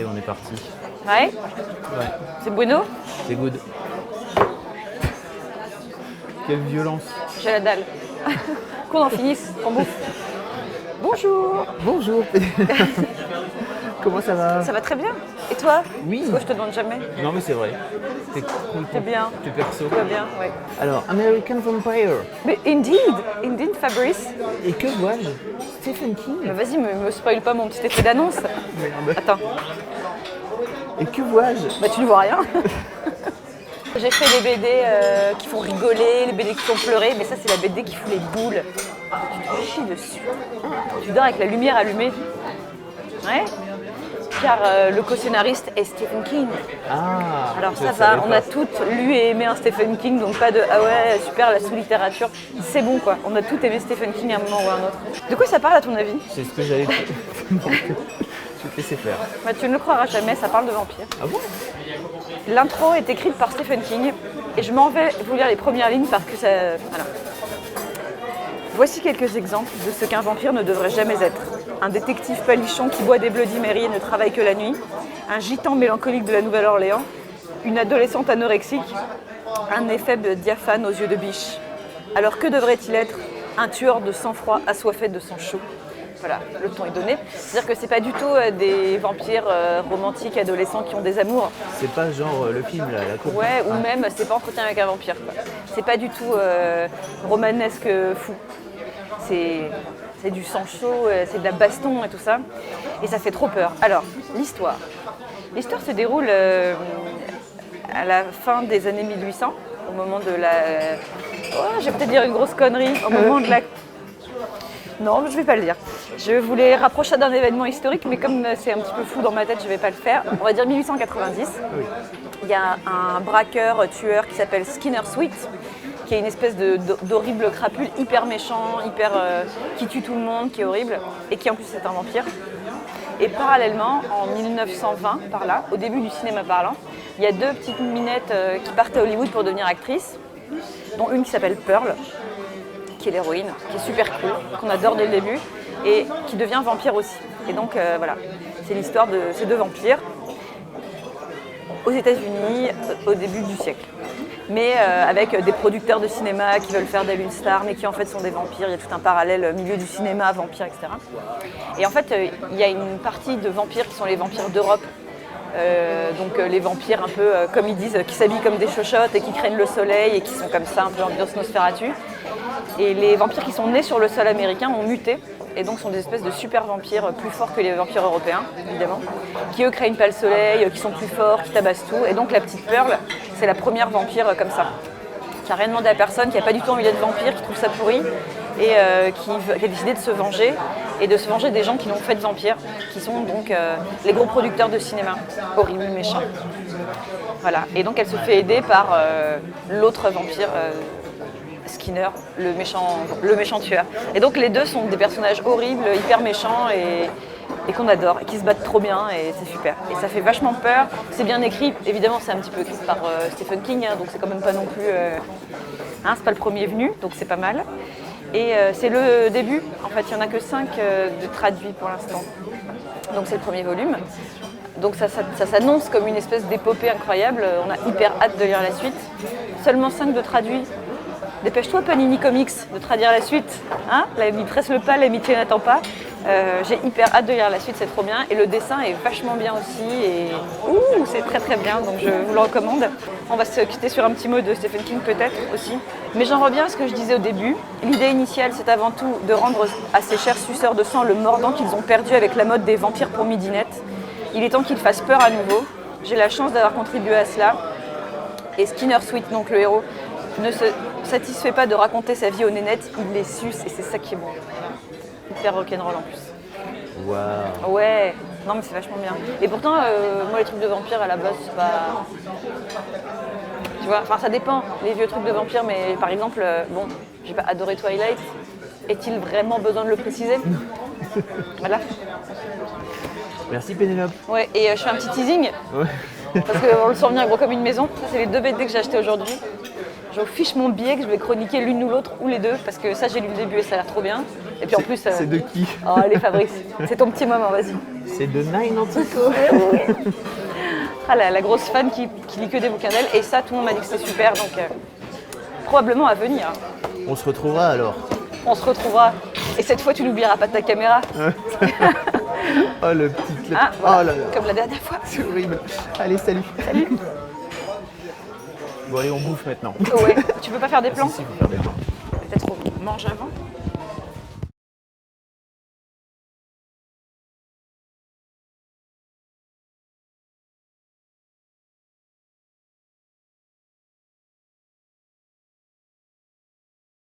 Allez, on est parti. Ouais. Ouais, C'est bueno. c'est good. Quelle violence. J'ai la dalle. Qu'on en finisse, qu'on bouffe. Bonjour. Bonjour. Comment ça va? Ça va très bien. Et toi? Oui. Parce que je te demande jamais. Non mais c'est vrai. T'es cool. C'est bien. Tu perso. Tout va bien, oui. Alors, American Vampire. Mais indeed, Fabrice. Et que vois-je? Stephen King. Mais vas-y, me spoil pas mon petit effet d'annonce. Merde. Attends, Et que vois-je? bah tu ne vois rien. J'ai fait des BD qui font rigoler, les BD qui font pleurer, mais ça c'est la BD qui fout les boules. Tu te chies dessus. Tu dors avec la lumière allumée. Ouais. Car le co-scénariste est Stephen King. Ah. Alors je ça savais va, on pas. a toutes lu et aimé un Stephen King, donc pas de ah ouais, super la sous-littérature. C'est bon quoi, on a toutes aimé Stephen King à un moment ou à un autre. De quoi ça parle à ton avis? C'est ce que j'allais dire. Donc, je vais te laisser faire. Bah, tu ne le croiras jamais, ça parle de vampires. Ah bon? L'intro est écrite par Stephen King et je m'en vais vous lire les premières lignes parce que ça... Voilà. Voici quelques exemples de ce qu'un vampire ne devrait jamais être. Un détective palichon qui boit des Bloody Mary et ne travaille que la nuit. Un gitan mélancolique de la Nouvelle-Orléans. Une adolescente anorexique. Un éphèbe diaphane aux yeux de biche. Alors que devrait-il être? Un tueur de sang-froid assoiffé de sang chaud. Voilà, le ton est donné. C'est-à-dire que c'est pas du tout des vampires romantiques, adolescents qui ont des amours. C'est pas genre le film là, la coupe. Ouais, ou même c'est pas Entretien avec un vampire. Quoi. C'est pas du tout romanesque fou. C'est du sang chaud, c'est de la baston et tout ça. Et ça fait trop peur. Alors, l'histoire. L'histoire se déroule à la fin des années 1800, au moment de la... Oh, je vais peut-être dire une grosse connerie. Au moment de la... Non, je vais pas le dire. Je voulais rapprocher d'un événement historique, mais comme c'est un petit peu flou dans ma tête, je vais pas le faire. On va dire 1890. Oui. Il y a un braqueur, tueur qui s'appelle Skinner Sweet, qui est une espèce d'horrible crapule, hyper méchant, qui tue tout le monde, qui est horrible, et qui en plus est un vampire. Et parallèlement, en 1920, par là, au début du cinéma parlant, il y a deux petites minettes qui partent à Hollywood pour devenir actrices, dont une qui s'appelle Pearl, qui est l'héroïne, qui est super cool, qu'on adore dès le début, et qui devient vampire aussi. Et donc voilà, c'est l'histoire de ces deux vampires aux États-Unis au début du siècle. Mais avec des producteurs de cinéma qui veulent faire d'elle une star, mais qui en fait sont des vampires. Il y a tout un parallèle milieu du cinéma, vampires, etc. Et en fait, il y a une partie de vampires qui sont les vampires d'Europe. Donc les vampires un peu, comme ils disent, qui s'habillent comme des chochottes et qui craignent le soleil et qui sont comme ça, un peu ambiance Nosferatu. Et les vampires qui sont nés sur le sol américain ont muté. Et donc sont des espèces de super vampires plus forts que les vampires européens, évidemment, qui eux craignent pas le soleil, qui sont plus forts, qui tabassent tout. Et donc la petite Pearl, c'est la première vampire comme ça, qui a rien demandé à personne, qui a pas du tout envie d'être vampire, qui trouve ça pourri, et qui a décidé de se venger, et de se venger des gens qui l'ont fait de vampire, qui sont donc les gros producteurs de cinéma, horribles, méchants. Voilà. Et donc elle se fait aider par l'autre vampire, Skinner, le méchant tueur. Et donc les deux sont des personnages horribles, hyper méchants et qu'on adore, et qui se battent trop bien, et c'est super. Et ça fait vachement peur, c'est bien écrit, évidemment c'est un petit peu écrit par Stephen King, hein, donc c'est quand même pas non plus... c'est pas le premier venu, donc c'est pas mal. Et c'est le début, en fait il n'y en a que 5 de traduits pour l'instant. Donc c'est le premier volume. Donc ça s'annonce comme une espèce d'épopée incroyable, on a hyper hâte de lire la suite. Seulement 5 de traduits. Dépêche-toi Panini Comics de traduire la suite, hein, il presse le pas, l'amitié n'attend pas. J'ai hyper hâte de lire la suite, c'est trop bien. Et le dessin est vachement bien aussi, et c'est très très bien, donc je vous le recommande. On va se quitter sur un petit mot de Stephen King peut-être aussi. Mais j'en reviens à ce que je disais au début. L'idée initiale, c'est avant tout de rendre à ces chers suceurs de sang le mordant qu'ils ont perdu avec la mode des vampires pour midinette. Il est temps qu'ils fassent peur à nouveau. J'ai la chance d'avoir contribué à cela. Et Skinner Sweet, donc le héros, ne se satisfait pas de raconter sa vie aux nénettes, il les suce et c'est ça qui est bon. Hyper rock'n'roll en plus. Waouh. Ouais, non mais c'est vachement bien. Et pourtant, moi les trucs de vampires à la base, c'est pas... Tu vois, enfin ça dépend, les vieux trucs de vampires, mais par exemple, bon, j'ai pas adoré Twilight. Est-il vraiment besoin de le préciser? Voilà. Merci Pénélope. Ouais, et je fais un petit teasing. Ouais. Parce qu'on le sent bien gros comme une maison. Ça, c'est les 2 BD que j'ai achetées aujourd'hui. Je fiche mon billet que je vais chroniquer l'une ou l'autre ou les deux, parce que ça, j'ai lu le début et ça a l'air trop bien. Et puis en plus, C'est de qui? oh, allez Fabrice, c'est ton petit moment, vas-y. C'est de Nine Antico. Ah, la grosse fan qui lit que des bouquins d'elle. Et ça, tout le monde m'a dit que c'était super, donc probablement à venir. On se retrouvera alors. On se retrouvera. Et cette fois, tu n'oublieras pas ta caméra. Oh le petit clip. Ah, voilà, Oh là là. comme la dernière fois. C'est horrible. Allez, salut. Salut. Bon allez, on bouffe maintenant. Ouais. Tu peux pas faire des plans? Si, faut faire des plans. Peut-être on mange avant.